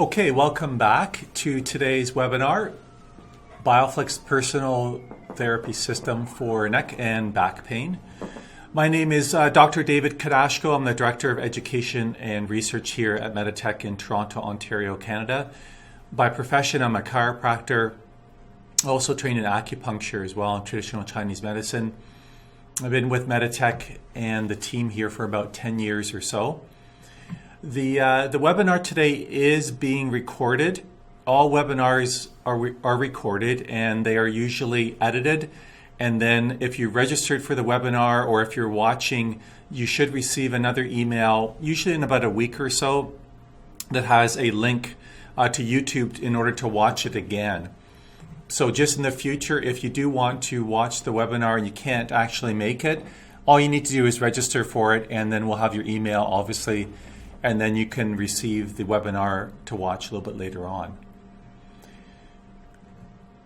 Okay, welcome back to today's webinar, BioFlex Personal Therapy System for Neck and Back Pain. My name is Dr. David Kadashko. I'm the Director of Education and Research here at Meditech in Toronto, Ontario, Canada. By profession, I'm a chiropractor, also trained in acupuncture as well, and traditional Chinese medicine. I've been with Meditech and the team here for about 10 years or so. The webinar today is being recorded. All webinars are recorded, and they are usually edited. And then if you registered for the webinar or if you're watching, you should receive another email, usually in about a week or so, that has a link to YouTube in order to watch it again. So just in the future, if you do want to watch the webinar and you can't actually make it, all you need to do is register for it, and then we'll have your email, obviously, and then you can receive the webinar to watch a little bit later on.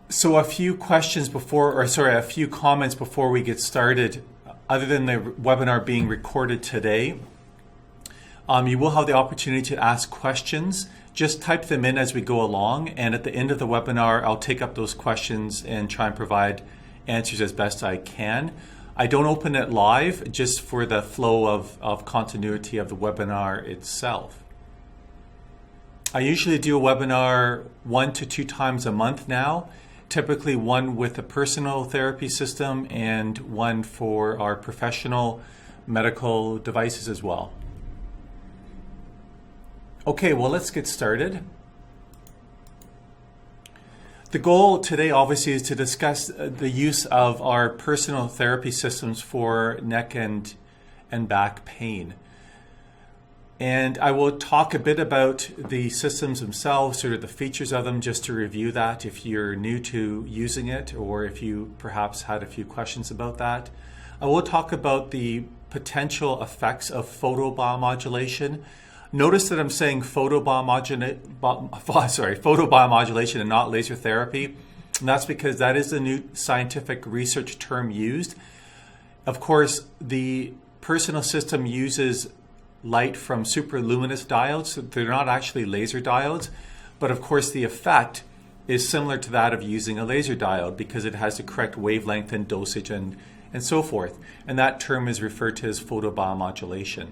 So a few comments before we get started. Other than the webinar being recorded today, you will have the opportunity to ask questions. Just type them in as we go along, and at the end of the webinar, I'll take up those questions and try and provide answers as best I can. I don't open it live, just for the flow of continuity of the webinar itself. I usually do a webinar 1 to 2 times a month now, typically one with a personal therapy system and one for our professional medical devices as well. Okay, well, let's get started. The goal today, obviously, is to discuss the use of our personal therapy systems for neck and back pain. And I will talk a bit about the systems themselves, sort of the features of them, just to review that if you're new to using it or if you perhaps had a few questions about that. I will talk about the potential effects of photobiomodulation. Notice that I'm saying photobiomodulation and not laser therapy. And that's because that is the new scientific research term used. Of course, the personal system uses light from superluminous diodes. So they're not actually laser diodes. But of course, the effect is similar to that of using a laser diode because it has the correct wavelength and dosage and so forth. And that term is referred to as photobiomodulation.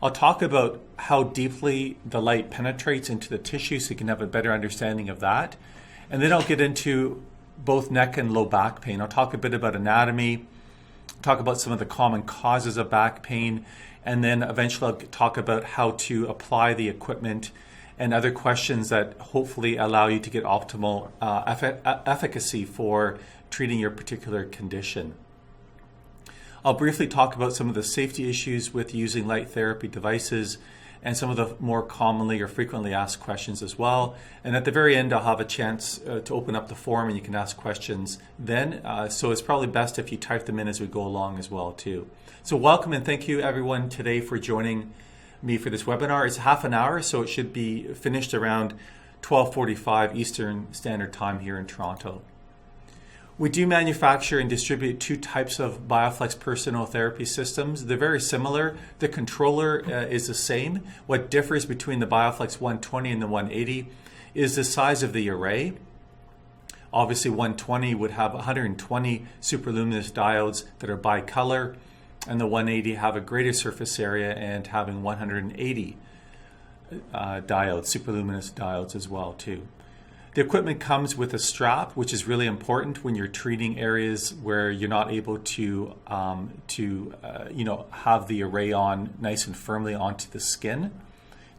I'll talk about how deeply the light penetrates into the tissue so you can have a better understanding of that. And then I'll get into both neck and low back pain. I'll talk a bit about anatomy, talk about some of the common causes of back pain, and then eventually I'll talk about how to apply the equipment and other questions that hopefully allow you to get optimal efficacy for treating your particular condition. I'll briefly talk about some of the safety issues with using light therapy devices and some of the more commonly or frequently asked questions as well. And at the very end, I'll have a chance to open up the forum and you can ask questions then. So it's probably best if you type them in as we go along as well too. So welcome and thank you everyone today for joining me for this webinar. It's half an hour, so it should be finished around 12:45 Eastern Standard Time here in Toronto. We do manufacture and distribute 2 types of BioFlex personal therapy systems. They're very similar. The controller is the same. What differs between the BioFlex 120 and the 180 is the size of the array. Obviously, 120 would have 120 superluminous diodes that are bicolor, and the 180 have a greater surface area and having 180 diodes, superluminous diodes as well too. The equipment comes with a strap, which is really important when you're treating areas where you're not able to have the array on nice and firmly onto the skin.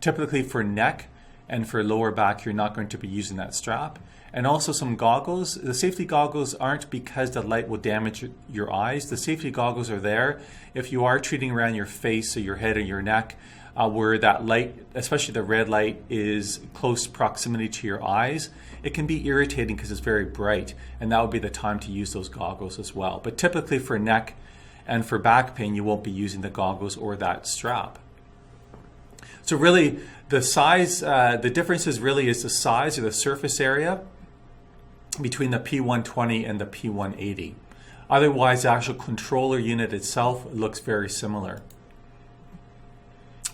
Typically for neck and for lower back, you're not going to be using that strap. And also some goggles. The safety goggles aren't because the light will damage your eyes. The safety goggles are there if you are treating around your face or your head or your neck, where that light, especially the red light, is close proximity to your eyes. It can be irritating because it's very bright, and that would be the time to use those goggles as well. But typically for neck and for back pain, you won't be using the goggles or that strap. So really, the size, the difference is really is the size or the surface area between the P120 and the P180. Otherwise, the actual controller unit itself looks very similar.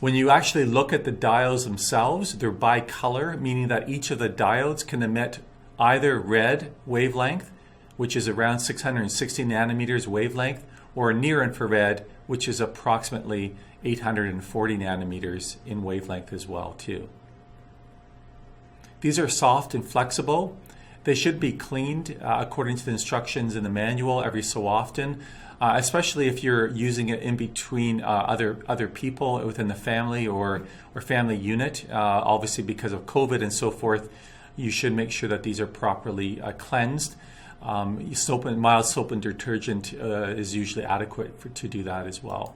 When you actually look at the diodes themselves, they're bicolor, meaning that each of the diodes can emit either red wavelength, which is around 660 nanometers wavelength, or near infrared, which is approximately 840 nanometers in wavelength as well too. These are soft and flexible. They should be cleaned according to the instructions in the manual every so often, especially if you're using it in between other people within the family or family unit. Obviously, because of COVID and so forth, you should make sure that these are properly cleansed. Mild soap and detergent is usually adequate to do that as well.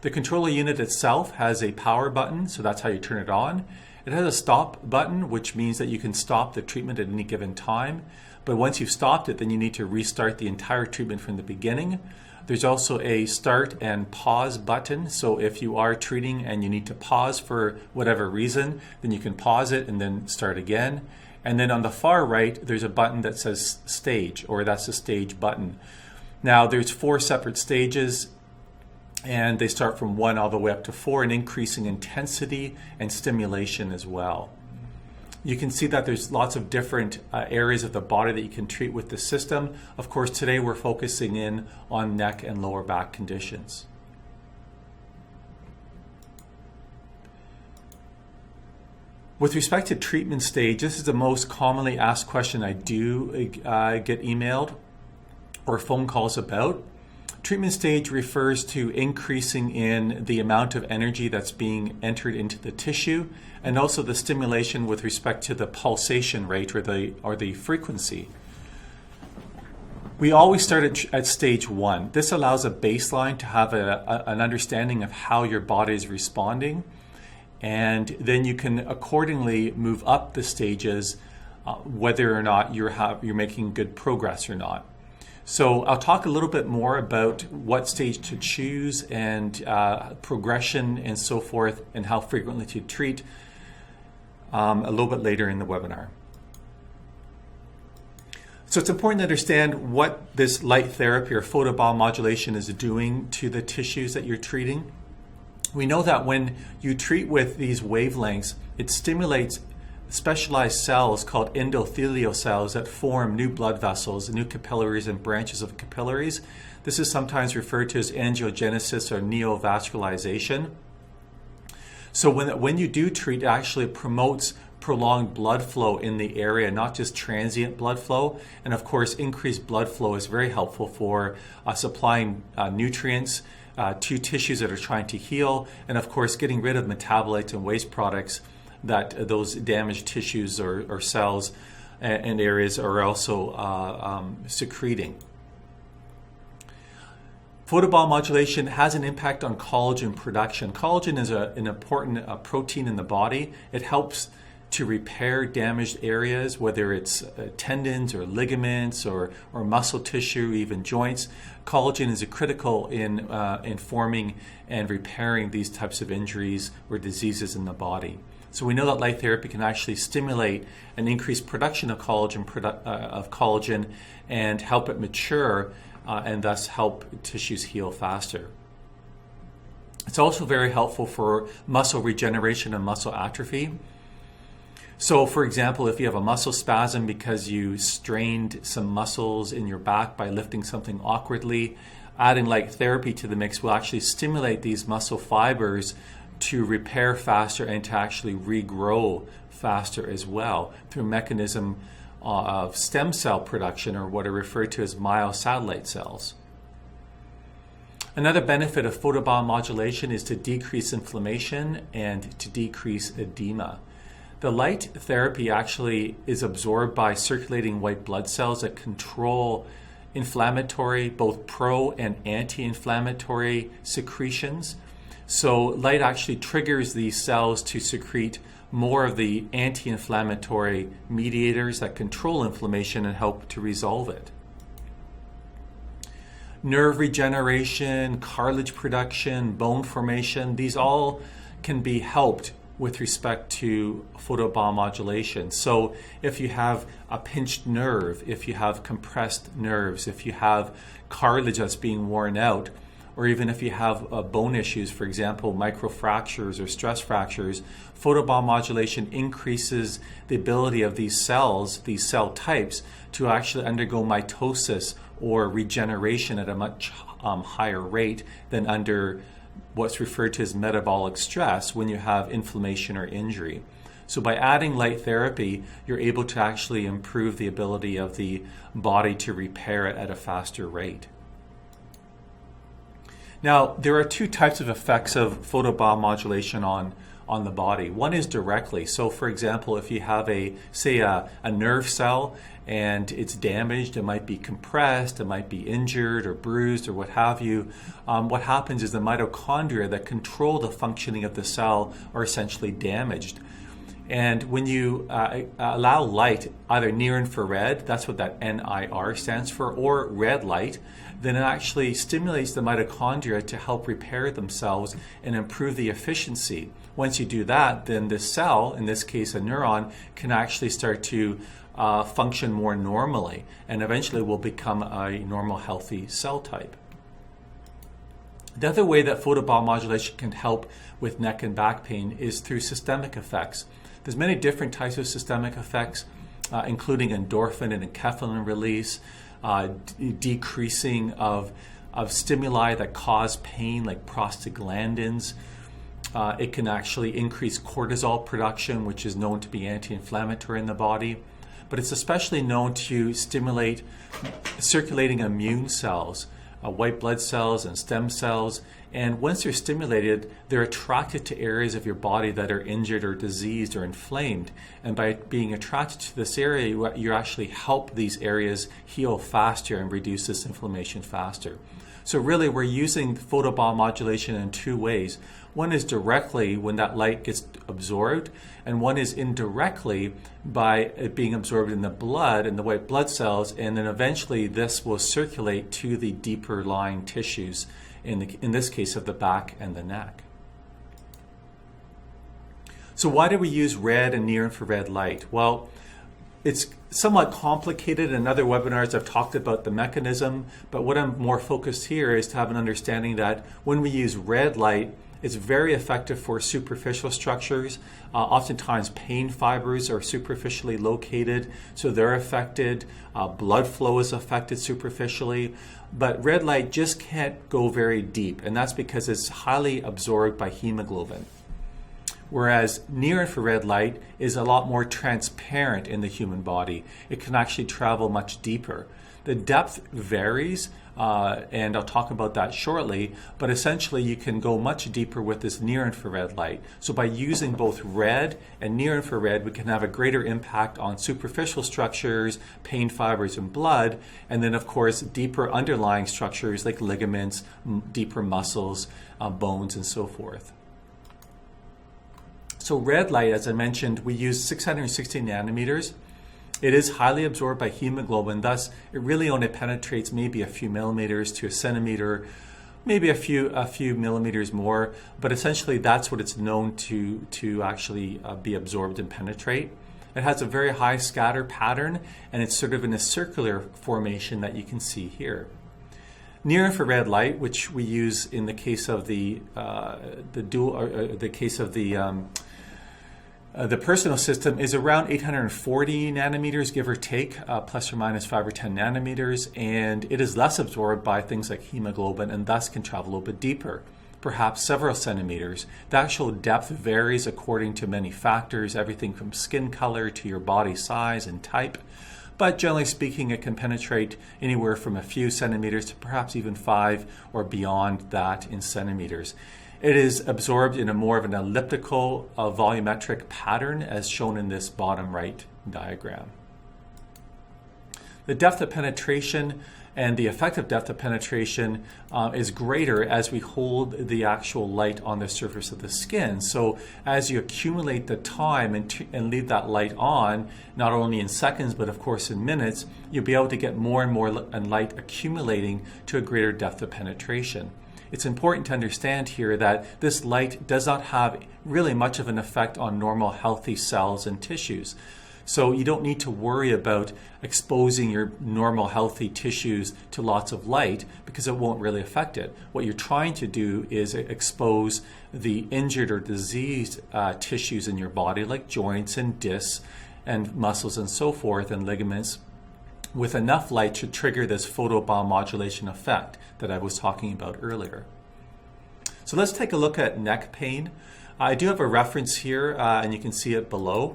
The controller unit itself has a power button, so that's how you turn it on. It has a stop button, which means that you can stop the treatment at any given time. But once you've stopped it, then you need to restart the entire treatment from the beginning. There's also a start and pause button. So if you are treating and you need to pause for whatever reason, then you can pause it and then start again. And then on the far right, there's a button that says stage, or that's the stage button. Now there's 4 separate stages, and they start from 1 all the way up to 4, and increasing intensity and stimulation as well. You can see that there's lots of different areas of the body that you can treat with the system. Of course, today we're focusing in on neck and lower back conditions. With respect to treatment stage, this is the most commonly asked question I do get emailed or phone calls about. Treatment stage refers to increasing in the amount of energy that's being entered into the tissue, and also the stimulation with respect to the pulsation rate or the frequency. We always start at stage 1. This allows a baseline to have an understanding of how your body is responding, and then you can accordingly move up the stages whether or not you're making good progress or not. So I'll talk a little bit more about what stage to choose and progression and so forth, and how frequently to treat a little bit later in the webinar. So it's important to understand what this light therapy or photobiomodulation is doing to the tissues that you're treating. We know that when you treat with these wavelengths, it stimulates specialized cells called endothelial cells that form new blood vessels, new capillaries and branches of capillaries. This is sometimes referred to as angiogenesis or neovascularization. So when you do treat, it actually promotes prolonged blood flow in the area, not just transient blood flow. And of course, increased blood flow is very helpful for supplying nutrients to tissues that are trying to heal, and of course, getting rid of metabolites and waste products that those damaged tissues or cells and areas are also secreting. Photobiomodulation has an impact on collagen production. Collagen is an important protein in the body. It helps to repair damaged areas, whether it's tendons or ligaments or muscle tissue, even joints. Collagen is critical in forming and repairing these types of injuries or diseases in the body. So we know that light therapy can actually stimulate an increased production of collagen and help it mature and thus help tissues heal faster. It's also very helpful for muscle regeneration and muscle atrophy. So for example, if you have a muscle spasm because you strained some muscles in your back by lifting something awkwardly, adding light therapy to the mix will actually stimulate these muscle fibers to repair faster and to actually regrow faster as well through a mechanism of stem cell production, or what are referred to as myosatellite cells. Another benefit of photobiomodulation is to decrease inflammation and to decrease edema. The light therapy actually is absorbed by circulating white blood cells that control inflammatory, both pro and anti-inflammatory secretions. So light actually triggers these cells to secrete more of the anti-inflammatory mediators that control inflammation and help to resolve it. Nerve regeneration, cartilage production, bone formation, these all can be helped with respect to photobiomodulation. So if you have a pinched nerve, if you have compressed nerves, if you have cartilage that's being worn out, or even if you have bone issues, for example, microfractures or stress fractures, photobiomodulation increases the ability of these cells, these cell types, to actually undergo mitosis or regeneration at a much higher rate than under what's referred to as metabolic stress when you have inflammation or injury. So by adding light therapy, you're able to actually improve the ability of the body to repair it at a faster rate. Now, there are two types of effects of photobiomodulation on the body. One is directly. So for example, if you have a nerve cell and it's damaged, it might be compressed, it might be injured or bruised or what have you, what happens is the mitochondria that control the functioning of the cell are essentially damaged. And when you allow light, either near infrared, that's what that NIR stands for, or red light, then it actually stimulates the mitochondria to help repair themselves and improve the efficiency. Once you do that, then the cell, in this case a neuron, can actually start to function more normally and eventually will become a normal, healthy cell type. The other way that photobiomodulation can help with neck and back pain is through systemic effects. There's many different types of systemic effects, including endorphin and enkephalin release, decreasing of stimuli that cause pain like prostaglandins. It can actually increase cortisol production, which is known to be anti-inflammatory in the body. But it's especially known to stimulate circulating immune cells, white blood cells and stem cells. And once they're stimulated, they're attracted to areas of your body that are injured or diseased or inflamed. And by being attracted to this area, you actually help these areas heal faster and reduce this inflammation faster. So really, we're using photobiomodulation in two ways. One is directly when that light gets absorbed, and one is indirectly by it being absorbed in the blood and the white blood cells, and then eventually this will circulate to the deeper lying tissues, in this case of the back and the neck. So why do we use red and near-infrared light? Well, it's somewhat complicated. In other webinars I've talked about the mechanism, but what I'm more focused here is to have an understanding that when we use red light, it's very effective for superficial structures. Oftentimes pain fibers are superficially located, so they're affected. Blood flow is affected superficially. But red light just can't go very deep, and that's because it's highly absorbed by hemoglobin. Whereas near-infrared light is a lot more transparent in the human body. It can actually travel much deeper. The depth varies, and I'll talk about that shortly, but essentially you can go much deeper with this near-infrared light. So by using both red and near-infrared, we can have a greater impact on superficial structures, pain fibers, and blood, and then of course deeper underlying structures like ligaments, deeper muscles, bones, and so forth. So red light, as I mentioned, we use 660 nanometers. It is highly absorbed by hemoglobin, thus it really only penetrates maybe a few millimeters to a centimeter, maybe a few millimeters more, but essentially that's what it's known to actually be absorbed and penetrate. It has a very high scatter pattern, and it's sort of in a circular formation that you can see here. Near-infrared light, which we use in the case of the personal system, is around 840 nanometers, give or take, plus or minus 5 or 10 nanometers, and it is less absorbed by things like hemoglobin and thus can travel a little bit deeper, perhaps several centimeters. The actual depth varies according to many factors, everything from skin color to your body size and type. But generally speaking, it can penetrate anywhere from a few centimeters to perhaps even 5 or beyond that in centimeters. It is absorbed in a more of an elliptical volumetric pattern as shown in this bottom right diagram. The depth of penetration and the effective depth of penetration is greater as we hold the actual light on the surface of the skin. So as you accumulate the time and leave that light on, not only in seconds but of course in minutes, you'll be able to get more and more light accumulating to a greater depth of penetration. It's important to understand here that this light does not have really much of an effect on normal healthy cells and tissues. So you don't need to worry about exposing your normal healthy tissues to lots of light because it won't really affect it. What you're trying to do is expose the injured or diseased tissues in your body, like joints and discs and muscles and so forth and ligaments, with enough light to trigger this photobiomodulation effect that I was talking about earlier. So let's take a look at neck pain. I do have a reference here, and you can see it below.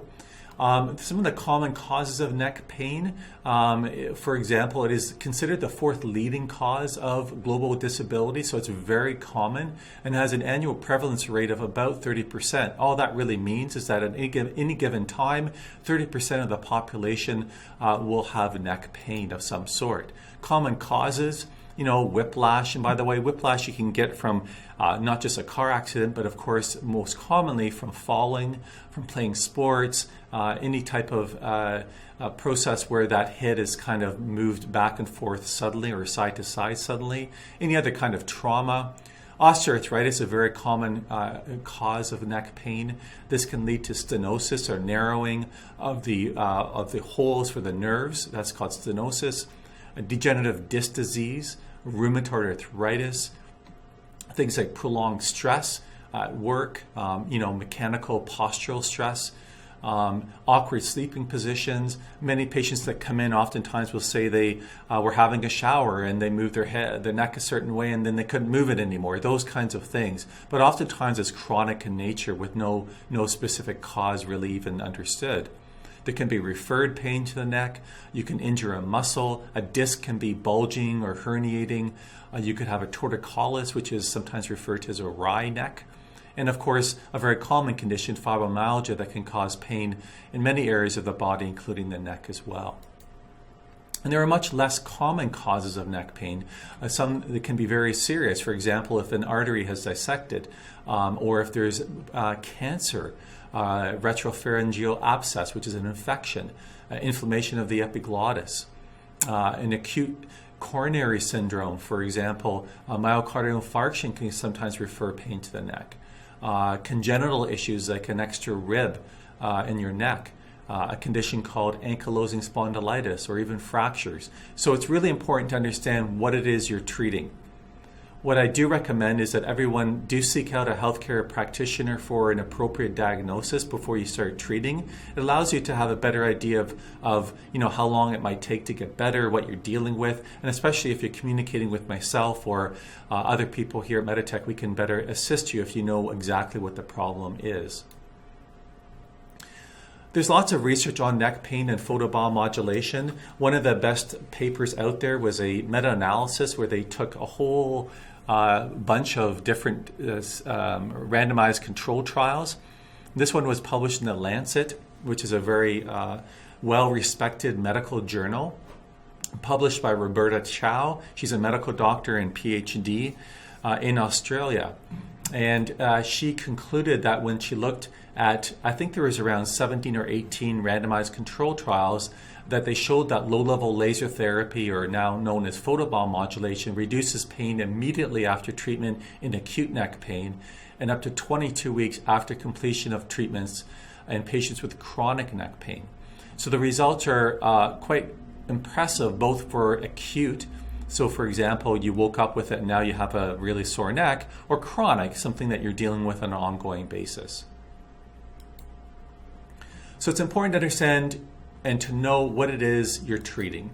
Some of the common causes of neck pain, for example, it is considered the fourth leading cause of global disability, so it's very common and has an annual prevalence rate of about 30%. All that really means is that at any given time, 30% of the population will have neck pain of some sort. Common causes, whiplash. And by the way, whiplash you can get from not just a car accident, but of course, most commonly from falling, from playing sports, any type of process where that head is kind of moved back and forth suddenly or side to side suddenly. Any other kind of trauma. Osteoarthritis is a very common cause of neck pain. This can lead to stenosis or narrowing of the holes for the nerves. That's called stenosis. A degenerative disc disease, rheumatoid arthritis, things like prolonged stress at work, mechanical postural stress, awkward sleeping positions. Many patients that come in oftentimes will say they were having a shower and they moved their neck a certain way and then they couldn't move it anymore, those kinds of things. But oftentimes it's chronic in nature with no specific cause really even understood. There can be referred pain to the neck. You can injure a muscle. A disc can be bulging or herniating. You could have a torticollis, which is sometimes referred to as a wry neck. And of course, a very common condition, fibromyalgia, that can cause pain in many areas of the body, including the neck as well. And there are much less common causes of neck pain. Some that can be very serious. For example, if an artery has dissected, or if there's cancer, retropharyngeal abscess, which is an infection, inflammation of the epiglottis, an acute coronary syndrome, for example, myocardial infarction can sometimes refer pain to the neck. Congenital issues like an extra rib in your neck, a condition called ankylosing spondylitis, or even fractures. So it's really important to understand what it is you're treating. What I do recommend is that everyone do seek out a healthcare practitioner for an appropriate diagnosis before you start treating. It allows you to have a better idea of how long it might take to get better, what you're dealing with, and especially if you're communicating with myself or other people here at Meditech, we can better assist you if you know exactly what the problem is. There's lots of research on neck pain and photobiomodulation. One of the best papers out there was a meta-analysis where they took a whole bunch of different randomized control trials. This one was published in The Lancet, which is a very well-respected medical journal, published by Roberta Chow. She's a medical doctor and PhD in Australia. And she concluded that when she looked at, I think there was around 17 or 18 randomized control trials, that they showed that low-level laser therapy, or now known as photobiomodulation, reduces pain immediately after treatment in acute neck pain and up to 22 weeks after completion of treatments in patients with chronic neck pain. So the results are quite impressive, both for acute. So for example, you woke up with it and now you have a really sore neck, or chronic, something that you're dealing with on an ongoing basis. So it's important to understand and to know what it is you're treating.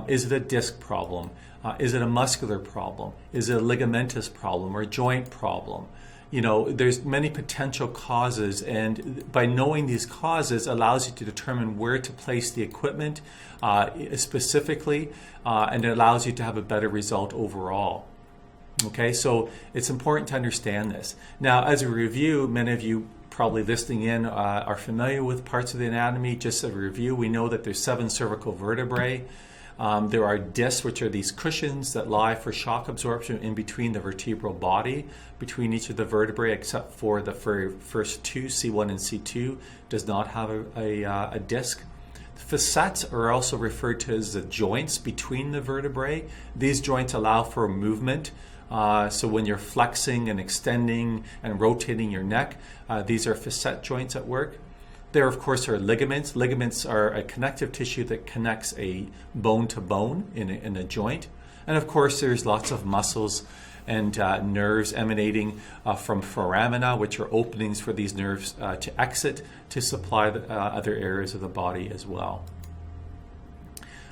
Is it a disc problem? Is it a muscular problem? Is it a ligamentous problem or a joint problem? There's many potential causes, and by knowing these causes allows you to determine where to place the equipment specifically, and it allows you to have a better result overall. Okay, so it's important to understand this. Now, as a review, many of you probably listening in are familiar with parts of the anatomy. Just a review, we know that there's 7 cervical vertebrae. There are discs, which are these cushions that lie for shock absorption in between the vertebral body, between each of the vertebrae, except for the first 2, C1 and C2, does not have a disc. Facets are also referred to as the joints between the vertebrae. These joints allow for movement. So when you're flexing and extending and rotating your neck, these are facet joints at work. there, of course, are ligaments. Ligaments are a connective tissue that connects a bone to bone in a joint. And of course, there's lots of muscles and nerves emanating from foramina, which are openings for these nerves to exit to supply the, other areas of the body as well.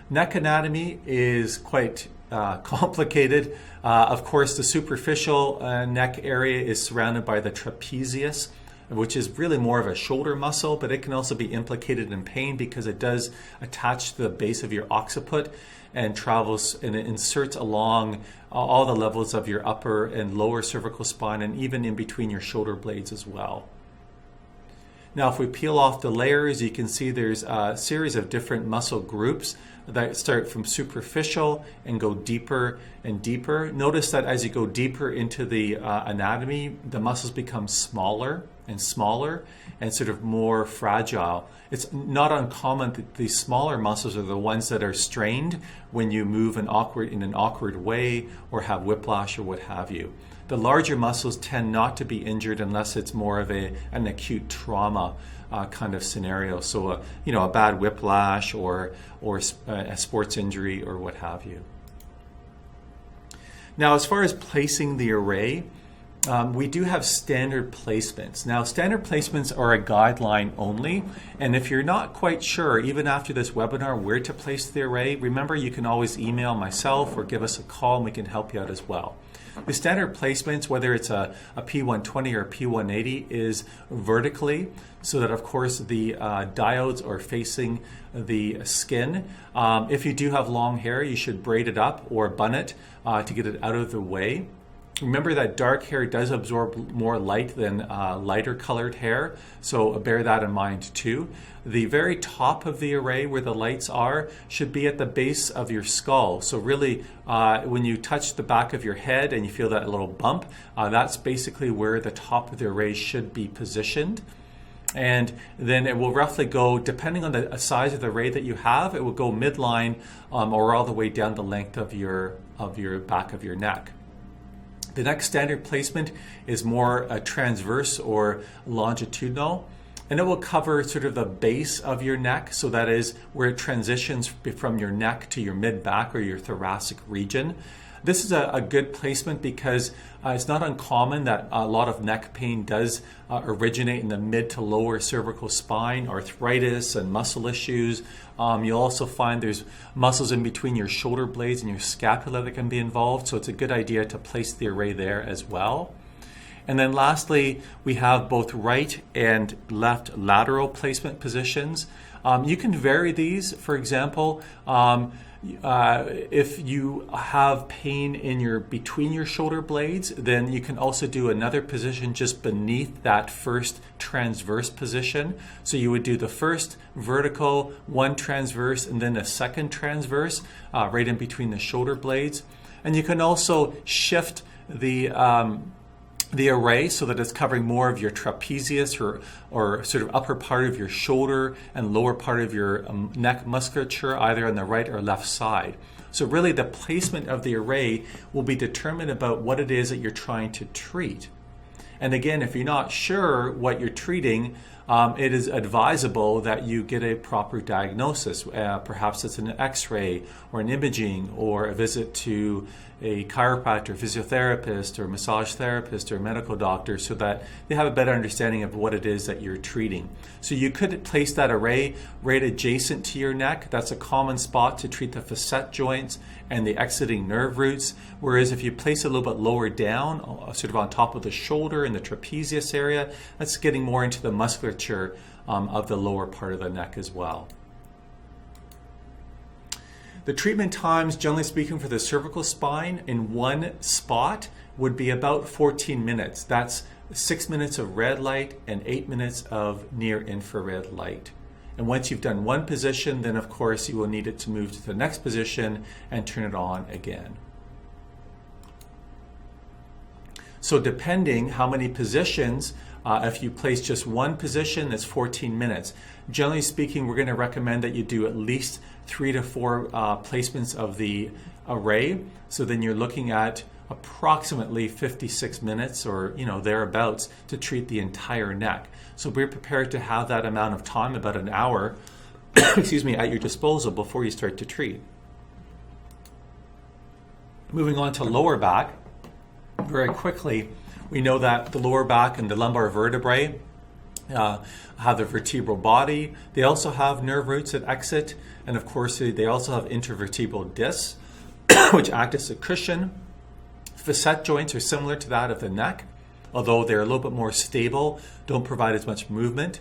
Neck anatomy is quite complicated. Of course, the superficial neck area is surrounded by the trapezius, which is really more of a shoulder muscle, but it can also be implicated in pain because it does attach to the base of your occiput and travels and it inserts along all the levels of your upper and lower cervical spine and even in between your shoulder blades as well. Now, if we peel off the layers, you can see there's a series of different muscle groups that start from superficial and go deeper and deeper. Notice that as you go deeper into the anatomy, the muscles become smaller and smaller and sort of more fragile. It's not uncommon that these smaller muscles are the ones that are strained when you move in an awkward way or have whiplash or what have you. The larger muscles tend not to be injured unless it's more of an acute trauma kind of scenario. So, a bad whiplash or a sports injury or what have you. Now, as far as placing the array, we do have standard placements. Now, standard placements are a guideline only, and if you're not quite sure, even after this webinar, where to place the array, remember you can always email myself or give us a call and we can help you out as well. The standard placements, whether it's a P120 or a P180, is vertically, so that of course the diodes are facing the skin. If you do have long hair, you should braid it up or bun it to get it out of the way. Remember that dark hair does absorb more light than lighter colored hair, so bear that in mind too. The very top of the array where the lights are should be at the base of your skull. So really, when you touch the back of your head and you feel that little bump, that's basically where the top of the array should be positioned. And then it will roughly go, depending on the size of the array that you have, it will go midline or all the way down the length of your back of your neck. The next standard placement is more transverse or longitudinal, and it will cover sort of the base of your neck, so that is where it transitions from your neck to your mid-back or your thoracic region. This is a good placement because it's not uncommon that a lot of neck pain does originate in the mid to lower cervical spine, arthritis and muscle issues. You'll also find there's muscles in between your shoulder blades and your scapula that can be involved, so it's a good idea to place the array there as well. And then lastly, we have both right and left lateral placement positions. You can vary these. For example, if you have pain in between your shoulder blades, then you can also do another position just beneath that first transverse position. So you would do the first vertical, one transverse, and then a second transverse right in between the shoulder blades. And you can also shift the array so that it's covering more of your trapezius or sort of upper part of your shoulder and lower part of your neck musculature, either on the right or left side. So really the placement of the array will be determined about what it is that you're trying to treat. And again, if you're not sure what you're treating, it is advisable that you get a proper diagnosis. Perhaps it's an x-ray or an imaging or a visit to a chiropractor, physiotherapist, or massage therapist, or medical doctor, so that they have a better understanding of what it is that you're treating. So you could place that array right adjacent to your neck. That's a common spot to treat the facet joints and the exiting nerve roots. Whereas if you place it a little bit lower down, sort of on top of the shoulder in the trapezius area, that's getting more into the musculature of the lower part of the neck as well. The treatment times, generally speaking, for the cervical spine in one spot would be about 14 minutes. That's 6 minutes of red light and 8 minutes of near infrared light. And once you've done one position, then of course you will need it to move to the next position and turn it on again. So depending how many positions, if you place just one position, it's 14 minutes. Generally speaking, we're going to recommend that you do at least 3 to 4 placements of the array. So then you're looking at approximately 56 minutes or thereabouts to treat the entire neck. So we're prepared to have that amount of time, about an hour, excuse me, at your disposal before you start to treat. Moving on to lower back, very quickly, we know that the lower back and the lumbar vertebrae have the vertebral body. They also have nerve roots that exit, and of course they also have intervertebral discs, which act as a cushion. Facet joints are similar to that of the neck, although they're a little bit more stable, don't provide as much movement.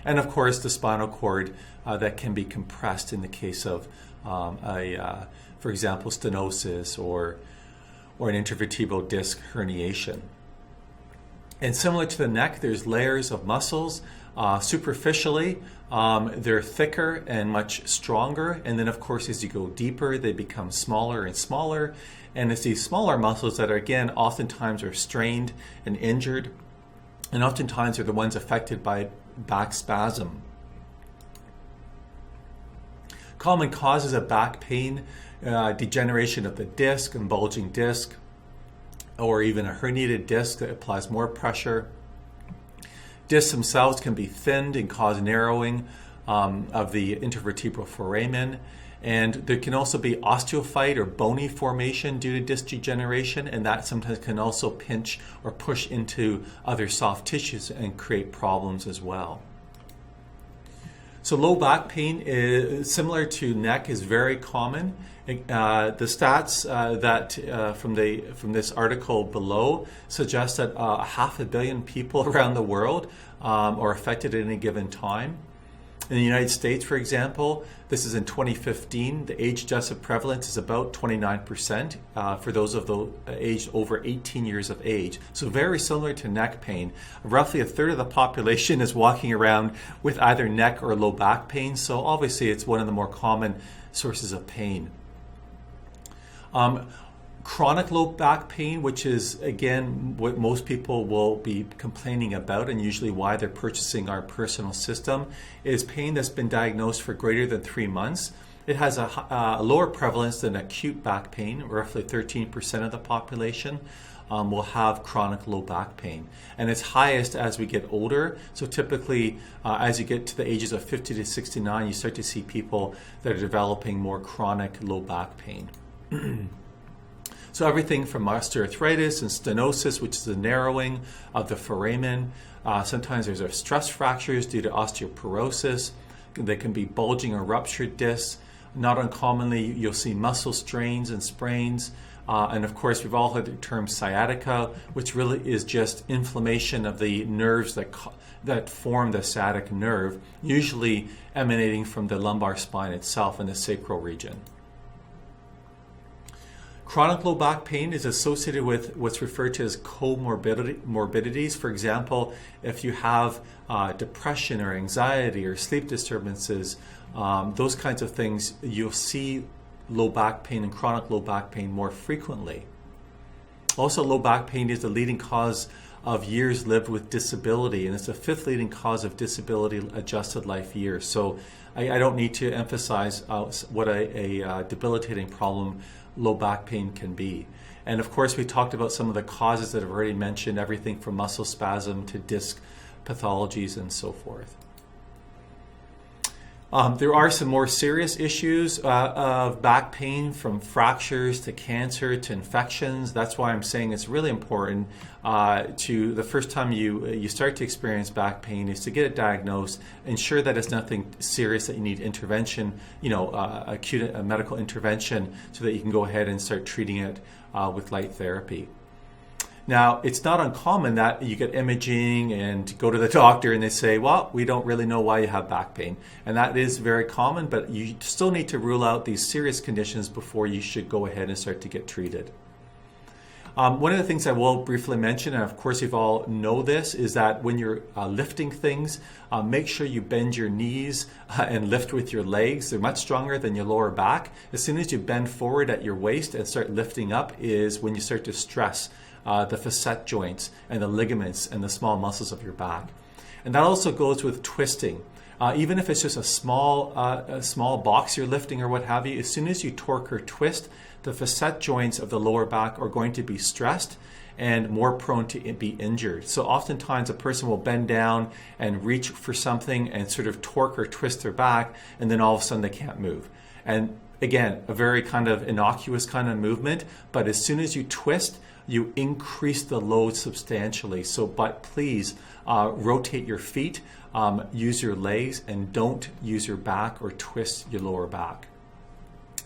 And of course the spinal cord that can be compressed in the case of for example, stenosis or an intervertebral disc herniation. And similar to the neck, there's layers of muscles. Superficially, they're thicker and much stronger. And then, of course, as you go deeper, they become smaller and smaller. And it's these smaller muscles that are, again, oftentimes are strained and injured. And oftentimes are the ones affected by back spasm. Common causes of back pain, degeneration of the disc and bulging disc, or even a herniated disc that applies more pressure. Discs themselves can be thinned and cause narrowing of the intervertebral foramen. And there can also be osteophyte or bony formation due to disc degeneration, and that sometimes can also pinch or push into other soft tissues and create problems as well. So low back pain, is similar to neck, is very common. The stats from this article below suggest that 500 million people around the world are affected at any given time. In the United States, for example, this is in 2015, the age-adjusted prevalence is about 29% for those of the aged over 18 years of age. So very similar to neck pain. Roughly a third of the population is walking around with either neck or low back pain. So obviously it's one of the more common sources of pain. Chronic low back pain, which is, again, what most people will be complaining about and usually why they're purchasing our personal system, is pain that's been diagnosed for greater than 3 months. It has a lower prevalence than acute back pain. Roughly 13% of the population will have chronic low back pain. And it's highest as we get older. So typically, as you get to the ages of 50 to 69, you start to see people that are developing more chronic low back pain. So everything from osteoarthritis and stenosis, which is the narrowing of the foramen. Sometimes there's stress fractures due to osteoporosis. There can be bulging or ruptured discs. Not uncommonly, you'll see muscle strains and sprains. And of course, we've all heard the term sciatica, which really is just inflammation of the nerves that form the sciatic nerve, usually emanating from the lumbar spine itself in the sacral region. Chronic low back pain is associated with what's referred to as comorbidities. For example, if you have depression or anxiety or sleep disturbances, those kinds of things, you'll see low back pain and chronic low back pain more frequently. Also, low back pain is the leading cause of years lived with disability, and it's the 5th leading cause of disability-adjusted life years. So I don't need to emphasize what a debilitating problem low back pain can be. And of course, we talked about some of the causes that I've already mentioned, everything from muscle spasm to disc pathologies and so forth. There are some more serious issues of back pain, from fractures to cancer to infections. That's why I'm saying it's really important to the first time you start to experience back pain is to get it diagnosed. Ensure that it's nothing serious that you need intervention, acute medical intervention, so that you can go ahead and start treating it with light therapy. Now, it's not uncommon that you get imaging and go to the doctor and they say, well, we don't really know why you have back pain. And that is very common, but you still need to rule out these serious conditions before you should go ahead and start to get treated. One of the things I will briefly mention, and of course you all know this, is that when you're lifting things, make sure you bend your knees and lift with your legs. They're much stronger than your lower back. As soon as you bend forward at your waist and start lifting up is when you start to stress the facet joints and the ligaments and the small muscles of your back. And that also goes with twisting. Even if it's just a small box you're lifting or what have you, as soon as you torque or twist, the facet joints of the lower back are going to be stressed and more prone to be injured. So oftentimes a person will bend down and reach for something and sort of torque or twist their back, and then all of a sudden they can't move. And again, a very kind of innocuous kind of movement, but as soon as you twist, you increase the load substantially. So, but please rotate your feet, use your legs, and don't use your back or twist your lower back.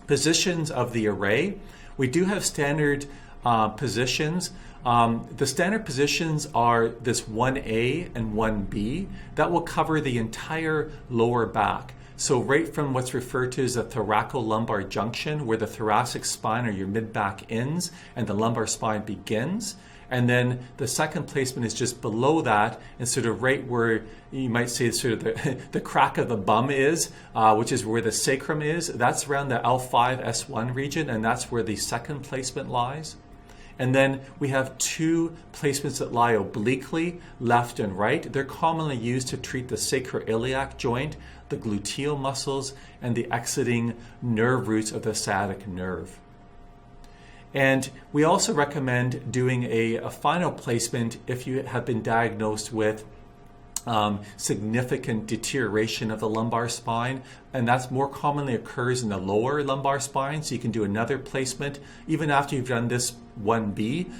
Positions of the array. We do have standard positions. The standard positions are this 1A and 1B. That will cover the entire lower back. So right from what's referred to as the thoracolumbar junction, where the thoracic spine or your mid-back ends and the lumbar spine begins. And then the second placement is just below that, and sort of right where you might say sort of the crack of the bum is, which is where the sacrum is. That's around the L5-S1 region, and that's where the second placement lies. And then we have two placements that lie obliquely, left and right. They're commonly used to treat the sacroiliac joint, the gluteal muscles, and the exiting nerve roots of the sciatic nerve. And we also recommend doing a final placement if you have been diagnosed with significant deterioration of the lumbar spine, and that's more commonly occurs in the lower lumbar spine. So you can do another placement even after you've done this 1B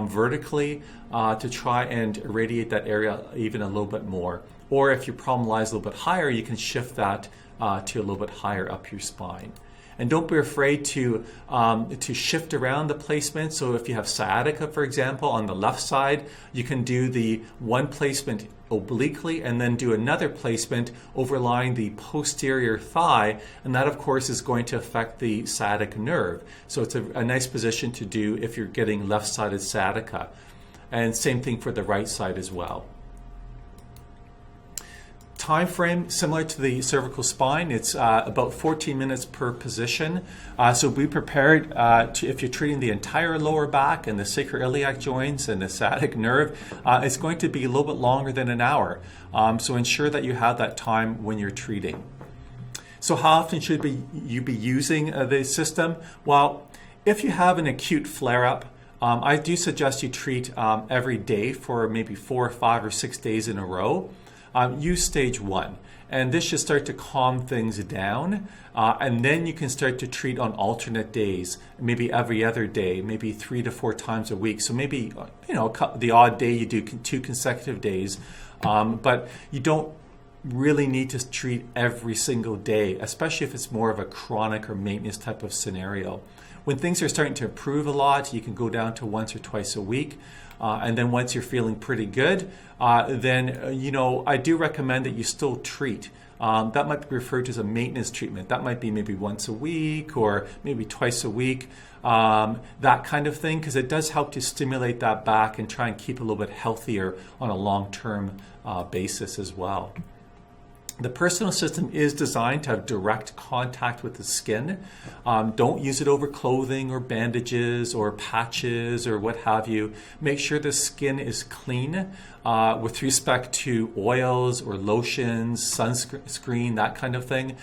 vertically to try and irradiate that area even a little bit more. Or if your problem lies a little bit higher, you can shift that to a little bit higher up your spine. And don't be afraid to shift around the placement. So if you have sciatica, for example, on the left side, you can do the one placement obliquely and then do another placement overlying the posterior thigh. And that, of course, is going to affect the sciatic nerve. So it's a nice position to do if you're getting left-sided sciatica. And same thing for the right side as well. Time frame similar to the cervical spine. It's about 14 minutes per position. So be prepared if you're treating the entire lower back and the sacroiliac joints and the sciatic nerve. It's going to be a little bit longer than an hour. So ensure that you have that time when you're treating. So how often should you be using the system? Well, if you have an acute flare-up, I do suggest you treat every day for maybe 4 or 5 or 6 days in a row. Use stage 1, and this should start to calm things down, and then you can start to treat on alternate days, maybe every other day, maybe 3 to 4 times a week. So maybe the odd day you do 2 consecutive days, but you don't really need to treat every single day, especially if it's more of a chronic or maintenance type of scenario. When things are starting to improve a lot, you can go down to once or twice a week. And then once you're feeling pretty good, then I do recommend that you still treat. That might be referred to as a maintenance treatment. That might be maybe once a week or maybe twice a week, that kind of thing, because it does help to stimulate that back and try and keep a little bit healthier on a long-term basis as well. The personal system is designed to have direct contact with the skin. Don't use it over clothing or bandages or patches or what have you. Make sure the skin is clean with respect to oils or lotions, sunscreen, that kind of thing,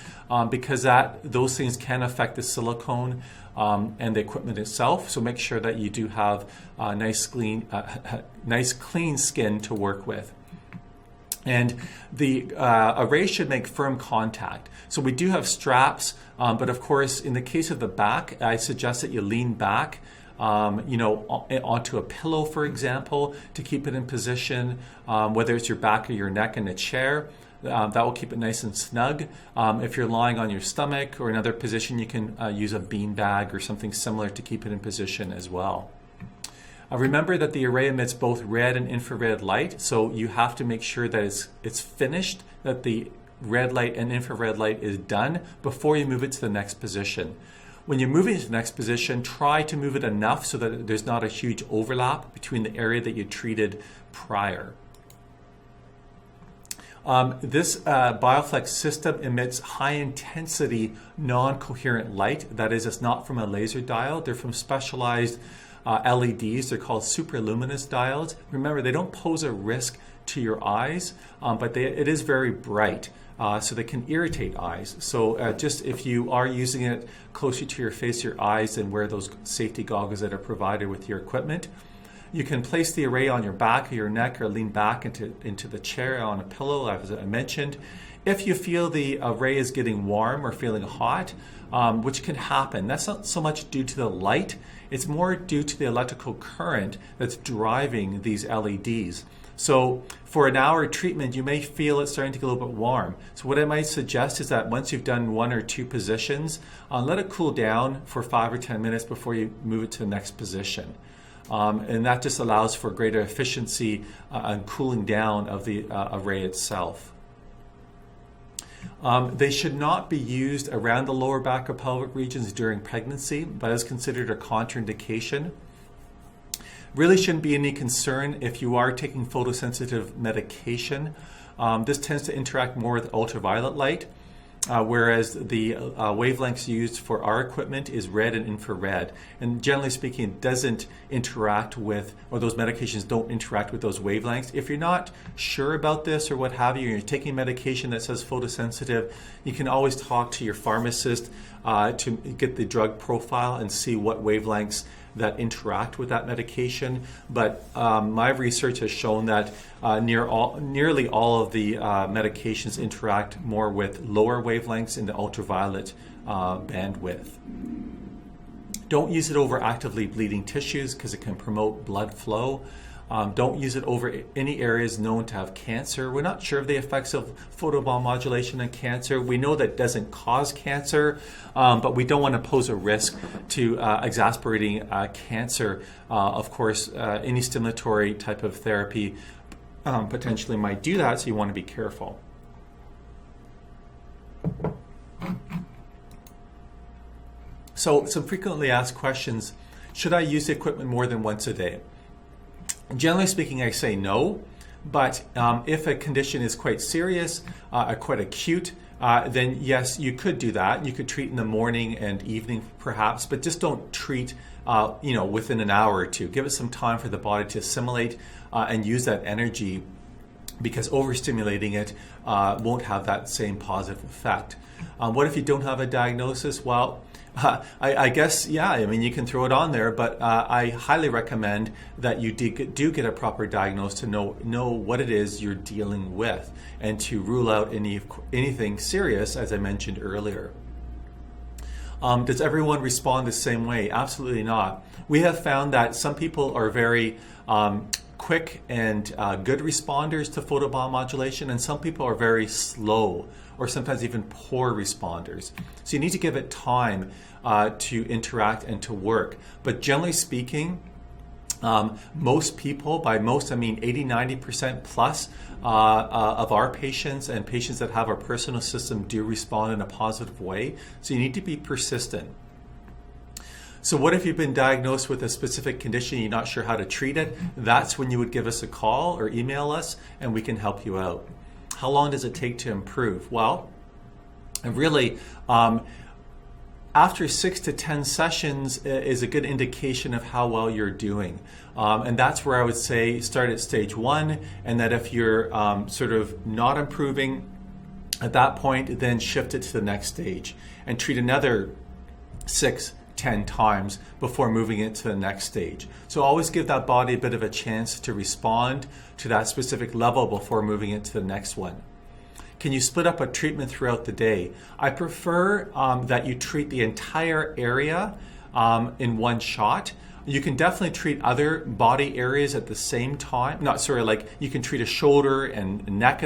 because those things can affect the silicone and the equipment itself. So make sure that you do have nice clean skin to work with. And the array should make firm contact. So we do have straps, but of course, in the case of the back, I suggest that you lean back, onto a pillow, for example, to keep it in position, whether it's your back or your neck in a chair. That will keep it nice and snug. If you're lying on your stomach or another position, you can use a bean bag or something similar to keep it in position as well. Remember that the array emits both red and infrared light, so you have to make sure that it's finished, that the red light and infrared light is done before you move it to the next position. When you're moving to the next position, try to move it enough so that there's not a huge overlap between the area that you treated prior. This BioFlex system emits high-intensity, non-coherent light. That is, it's not from a laser diode. They're from specialized LEDs. They're called superluminous diodes. Remember, they don't pose a risk to your eyes, but it is very bright. so they can irritate eyes. So just if you are using it closer to your face, your eyes, then wear those safety goggles that are provided with your equipment. You can place the array on your back or your neck or lean back into the chair on a pillow, as I mentioned. If you feel the array is getting warm or feeling hot, which can happen, that's not so much due to the light, it's more due to the electrical current that's driving these LEDs. So for an hour treatment, you may feel it starting to get a little bit warm. So what I might suggest is that once you've done 1 or 2 positions, let it cool down for 5 or 10 minutes before you move it to the next position. And that just allows for greater efficiency and cooling down of the array itself. They should not be used around the lower back or pelvic regions during pregnancy. That is considered a contraindication. Really shouldn't be any concern if you are taking photosensitive medication. This tends to interact more with ultraviolet light. Whereas the wavelengths used for our equipment is red and infrared. And generally speaking, it doesn't interact with, or those medications don't interact with those wavelengths. If you're not sure about this or what have you, you're taking medication that says photosensitive, you can always talk to your pharmacist to get the drug profile and see what wavelengths that interact with that medication. But my research has shown that nearly all of the medications interact more with lower wavelengths in the ultraviolet bandwidth. Don't use it over actively bleeding tissues because it can promote blood flow. Don't use it over any areas known to have cancer. We're not sure of the effects of photobiomodulation in cancer. We know that it doesn't cause cancer, but we don't want to pose a risk to exacerbating cancer. Of course, any stimulatory type of therapy potentially might do that, so you want to be careful. So, some frequently asked questions: should I use the equipment more than once a day? Generally speaking, I say no, but if a condition is quite serious, quite acute, then yes, you could do that. You could treat in the morning and evening perhaps, but just don't treat within an hour or two. Give it some time for the body to assimilate and use that energy, because overstimulating it won't have that same positive effect. What if you don't have a diagnosis? Well, I guess, yeah, I mean, you can throw it on there, but I highly recommend that you do get a proper diagnosis to know what it is you're dealing with and to rule out anything serious, as I mentioned earlier. Does everyone respond the same way? Absolutely not. We have found that some people are very quick and good responders to photobiomodulation, and some people are very slow or sometimes even poor responders. So you need to give it time to interact and to work. But generally speaking, most people, by most I mean 80-90% plus of our patients and patients that have our personal system do respond in a positive way. So you need to be persistent. So what if you've been diagnosed with a specific condition, you're not sure how to treat it? That's when you would give us a call or email us and we can help you out. How long does it take to improve? Well, really, after 6 to 10 sessions is a good indication of how well you're doing. And that's where I would say start at stage 1, and that if you're sort of not improving at that point, then shift it to the next stage and treat another 6-10 times before moving it to the next stage. So always give that body a bit of a chance to respond to that specific level before moving it to the next one. Can you split up a treatment throughout the day? I prefer that you treat the entire area in one shot. You can definitely treat other body areas at the same time. Like you can treat a shoulder and neck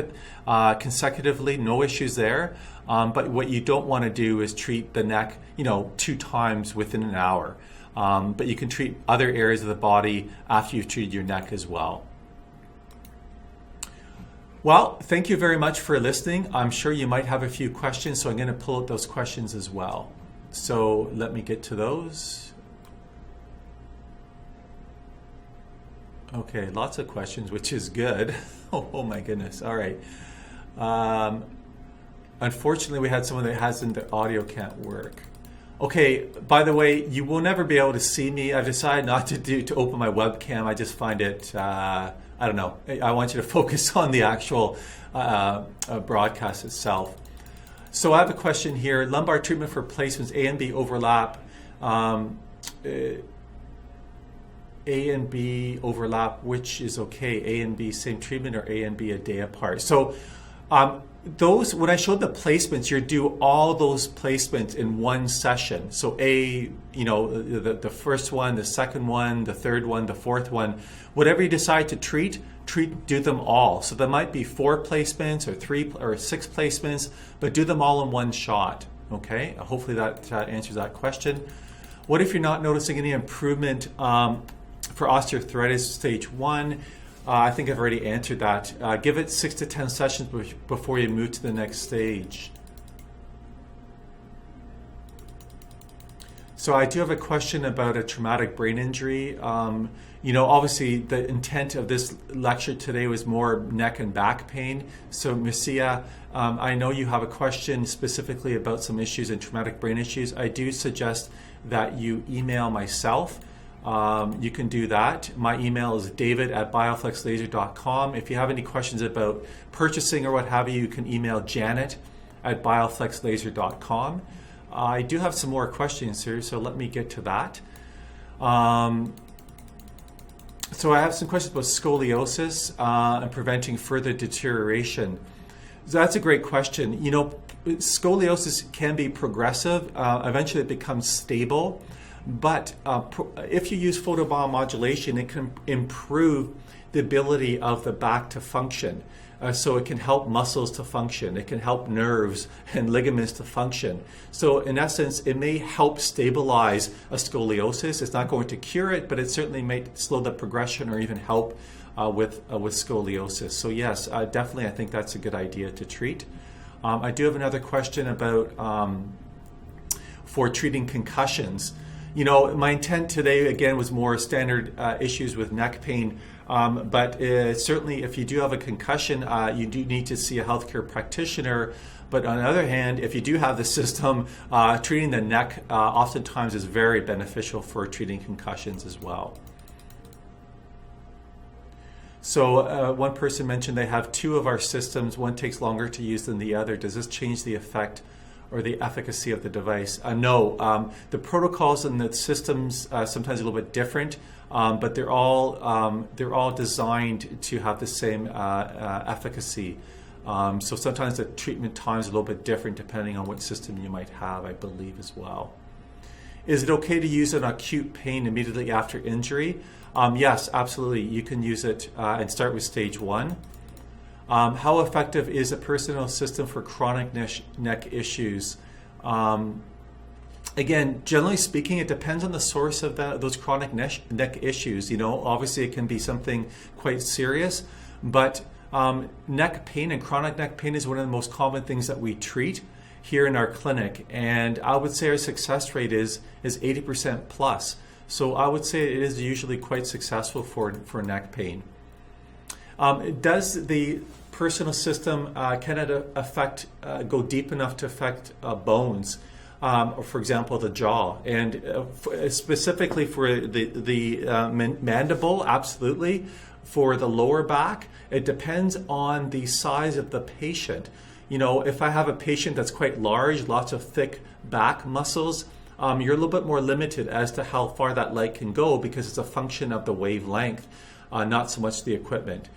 consecutively, no issues there. But what you don't want to do is treat the neck, 2 times within an hour. But you can treat other areas of the body after you've treated your neck as well. Well, thank you very much for listening. I'm sure you might have a few questions, so I'm going to pull out those questions as well. So let me get to those. Okay, lots of questions, which is good. Oh my goodness. All right. Unfortunately, we had someone that the audio can't work. Okay, by the way, you will never be able to see me. I've decided not to open my webcam. I just find it I don't know. I want you to focus on the actual broadcast itself. So I have a question here. Lumbar treatment for placements, A and B overlap. A and B overlap, which is okay? A and B same treatment, or A and B a day apart? So those, when I showed the placements, you do all those placements in one session. So A, the first one, the second one, the third one, the fourth one, whatever you decide to treat, do them all. So there might be 4 placements or 3 or 6 placements, but do them all in one shot. Okay, hopefully that answers that question. What if you're not noticing any improvement for osteoarthritis stage 1? I think I've already answered that. Give it 6 to 10 sessions before you move to the next stage. So I do have a question about a traumatic brain injury. Obviously the intent of this lecture today was more neck and back pain. So Misia, I know you have a question specifically about some issues in traumatic brain issues. I do suggest that you email myself. You can do that. My email is david@bioflexlaser.com. If you have any questions about purchasing or what have you, you can email janet@bioflexlaser.com. I do have some more questions here, so let me get to that. So I have some questions about scoliosis and preventing further deterioration. So that's a great question. Scoliosis can be progressive. Eventually it becomes stable. But if you use photobiomodulation, it can improve the ability of the back to function. So it can help muscles to function. It can help nerves and ligaments to function. So in essence, it may help stabilize a scoliosis. It's not going to cure it, but it certainly may slow the progression or even help with scoliosis. So yes, definitely I think that's a good idea to treat. I do have another question about for treating concussions. My intent today, again, was more standard issues with neck pain. But certainly if you do have a concussion, you do need to see a healthcare practitioner. But on the other hand, if you do have the system, treating the neck oftentimes is very beneficial for treating concussions as well. So one person mentioned they have 2 of our systems. One takes longer to use than the other. Does this change the effect or the efficacy of the device? No. The protocols and the systems sometimes a little bit different. But they're all designed to have the same efficacy. So sometimes the treatment time is a little bit different depending on what system you might have, I believe, as well. Is it okay to use an acute pain immediately after injury? Yes, absolutely. You can use it and start with stage 1. How effective is a personal system for chronic neck issues? Again, generally speaking, it depends on the source of those chronic neck issues. Obviously it can be something quite serious, but neck pain and chronic neck pain is one of the most common things that we treat here in our clinic. And I would say our success rate is 80% plus. So I would say it is usually quite successful for neck pain. Does the personal system, can it go deep enough to affect bones? Or for example, the jaw, and specifically for the mandible, absolutely. For the lower back, it depends on the size of the patient. If I have a patient that's quite large, lots of thick back muscles, you're a little bit more limited as to how far that leg can go because it's a function of the wavelength, not so much the equipment.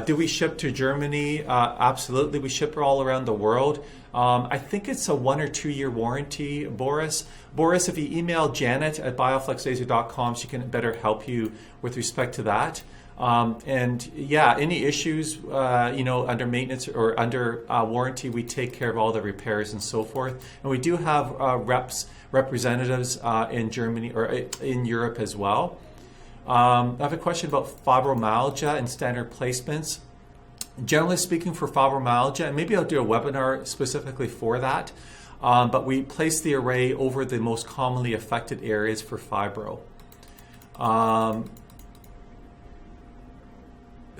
Do we ship to Germany? Absolutely. We ship all around the world. I think it's a 1 or 2 year warranty, Boris. Boris, if you email Janet@bioflexlaser.com, she can better help you with respect to that. And yeah, any issues, under maintenance or under warranty, we take care of all the repairs and so forth. And we do have representatives in Germany or in Europe as well. I have a question about fibromyalgia and standard placements. Generally speaking, for fibromyalgia, and maybe I'll do a webinar specifically for that, but we place the array over the most commonly affected areas for fibro.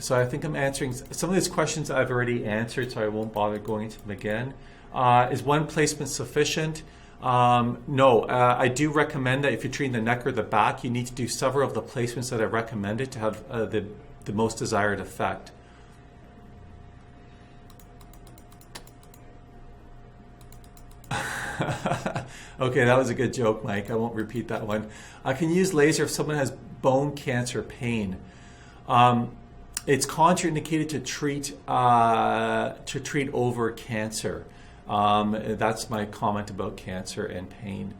So I think I'm answering some of these questions I've already answered, so I won't bother going into them again. Is one placement sufficient? No, I do recommend that if you're treating the neck or the back, you need to do several of the placements that I recommended to have the the most desired effect. Okay, that was a good joke, Mike. I won't repeat that one. I can use laser if someone has bone cancer pain. It's contraindicated to treat over cancer. That's my comment about cancer and pain.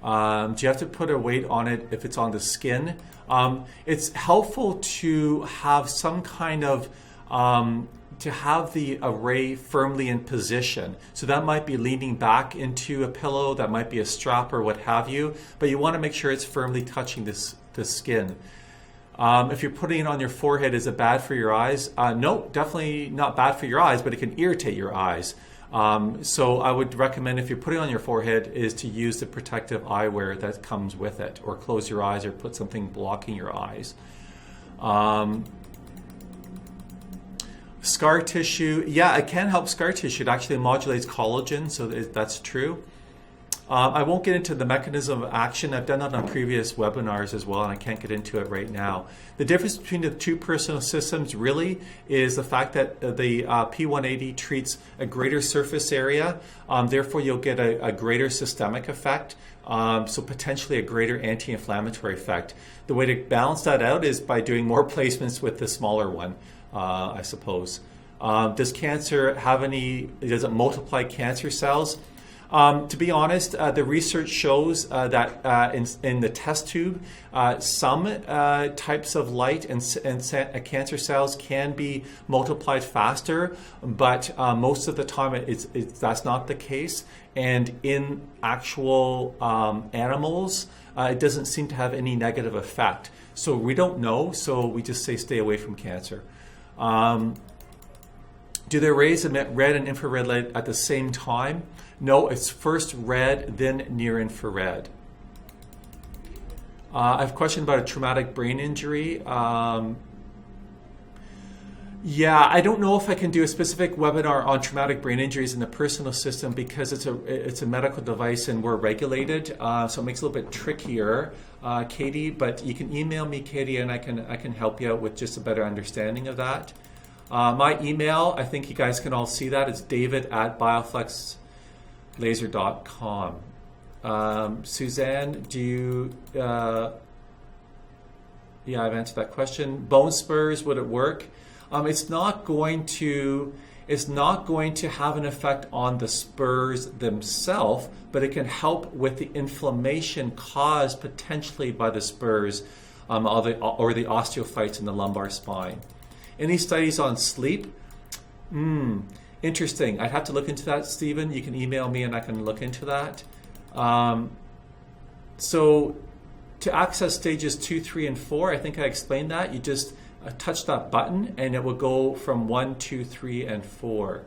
Do you have to put a weight on it if it's on the skin? It's helpful to have some kind of to have the array firmly in position. So that might be leaning back into a pillow, that might be a strap or what have you, but you want to make sure it's firmly touching the skin. If you're putting it on your forehead, is it bad for your eyes? No, definitely not bad for your eyes, but it can irritate your eyes. So I would recommend, if you're putting it on your forehead, is to use the protective eyewear that comes with it, or close your eyes or put something blocking your eyes. Scar tissue, yeah, it can help scar tissue. It actually modulates collagen, so that's true. I won't get into the mechanism of action. I've done that on previous webinars as well, and I can't get into it right now. The difference between the two personal systems really is the fact that the P180 treats a greater surface area, therefore you'll get a greater systemic effect, so potentially a greater anti-inflammatory effect. The way to balance that out is by doing more placements with the smaller one. I suppose. Does cancer have does it multiply cancer cells? To be honest, the research shows that in the test tube, some types of light and cancer cells can be multiplied faster, but most of the time that's not the case. And in actual animals, it doesn't seem to have any negative effect. So we don't know, so we just say stay away from cancer. Do the rays emit red and infrared light at the same time? No, it's first red, then near infrared. I have a question about a traumatic brain injury. Yeah, I don't know if I can do a specific webinar on traumatic brain injuries in the personal system because it's a medical device and we're regulated, so it makes it a little bit trickier, Katie. But you can email me, Katie, and I can help you out with just a better understanding of that. My email, I think you guys can all see that. It's david@bioflexlaser.com. Suzanne, do you? Yeah, I've answered that question. Bone spurs, would it work? It's not going to have an effect on the spurs themselves, but it can help with the inflammation caused potentially by the spurs or the osteophytes in the lumbar spine. Any studies on sleep? Interesting. I'd have to look into that, Stephen. You can email me and I can look into that. So to access stages 2, 3, and 4, I think I explained that. You just touch that button and it will go from 1, 2, 3, and 4.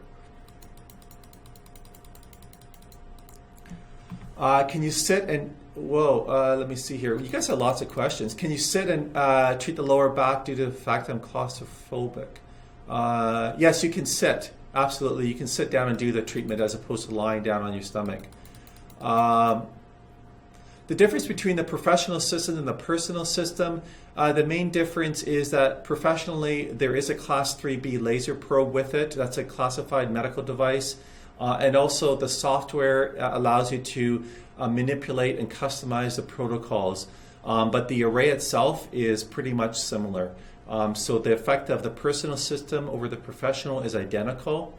Can you sit and, let me see here. You guys have lots of questions. Can you sit and treat the lower back due to the fact I'm claustrophobic? Yes, you can sit. Absolutely. You can sit down and do the treatment as opposed to lying down on your stomach. The difference between the professional system and the personal system, the main difference is that professionally there is a Class 3B laser probe with it. That's a classified medical device. And also the software allows you to manipulate and customize the protocols. But the array itself is pretty much similar. So the effect of the personal system over the professional is identical,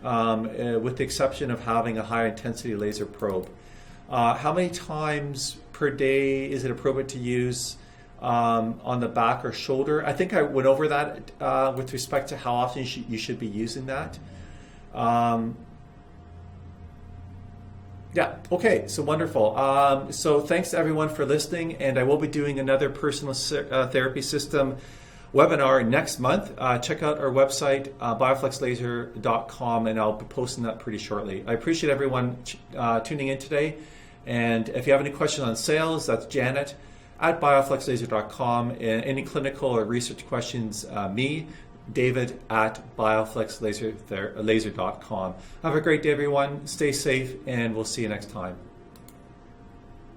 with the exception of having a high intensity laser probe. How many times per day is it appropriate to use on the back or shoulder? I think I went over that with respect to how often you should be using that. Yeah, okay, so wonderful. So thanks to everyone for listening, and I will be doing another personal therapy system webinar next month. Check out our website, bioflexlaser.com, and I'll be posting that pretty shortly. I appreciate everyone tuning in today, and if you have any questions on sales, that's Janet at bioflexlaser.com, and any clinical or research questions, me, David at bioflexlaser.com. Have a great day, everyone. Stay safe, and we'll see you next time.